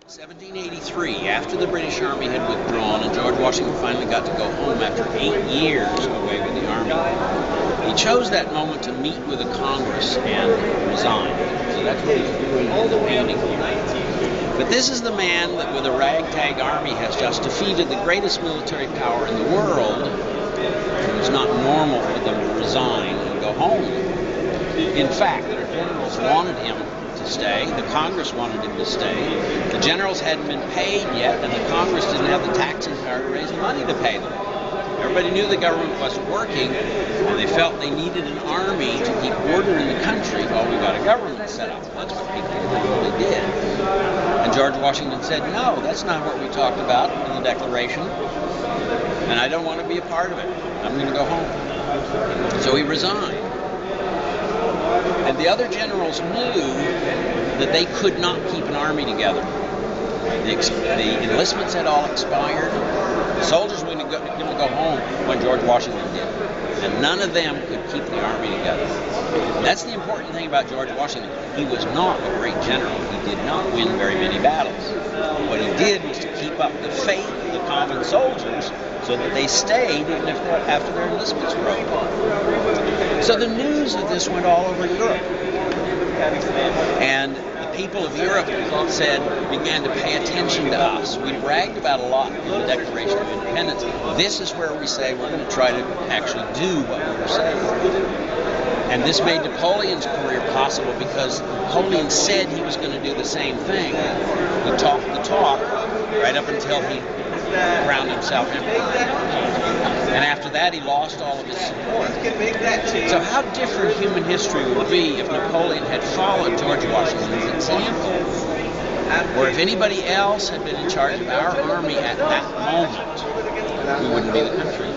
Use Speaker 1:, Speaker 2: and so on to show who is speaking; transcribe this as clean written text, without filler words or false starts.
Speaker 1: 1783, after the British Army had withdrawn and George Washington finally got to go home after 8 years away with the Army, he chose that moment to meet with the Congress and resign. So that's what he's doing in the painting here. But this is the man that with a ragtag army has just defeated the greatest military power in the world. It was not normal for them to resign and go home. In fact, their generals wanted him to stay. The Congress wanted him to stay. The generals hadn't been paid yet, and the Congress didn't have the taxing power to raise money to pay them. Everybody knew the government wasn't working, and they felt they needed an army to keep order in the country while we got a government set up. That's what people really did. And George Washington said, no, that's not what we talked about in the Declaration, and I don't want to be a part of it. I'm going to go home. So he resigned. And the other generals knew that they could not keep an army together. The enlistments had all expired. The soldiers were going to go home when George Washington did. And none of them could keep the army together. And that's the important thing about George Washington. He was not a great general. He did not win very many battles. What he did was to keep up the faith of the common soldiers so that they stayed even after their enlistments were over. So the news of this went all over Europe. And the people of Europe began to pay attention to us. We bragged about a lot in the Declaration of Independence. This is where we say we're going to try to actually do what we were saying. And this made Napoleon's career possible because Napoleon said he was going to do the same thing. He talked the talk right up until he crowned himself emperor. And after that, he lost all of his support. So how different human history would be if Napoleon had followed George Washington's example, or if anybody else had been in charge of our army at that moment, we wouldn't be the country.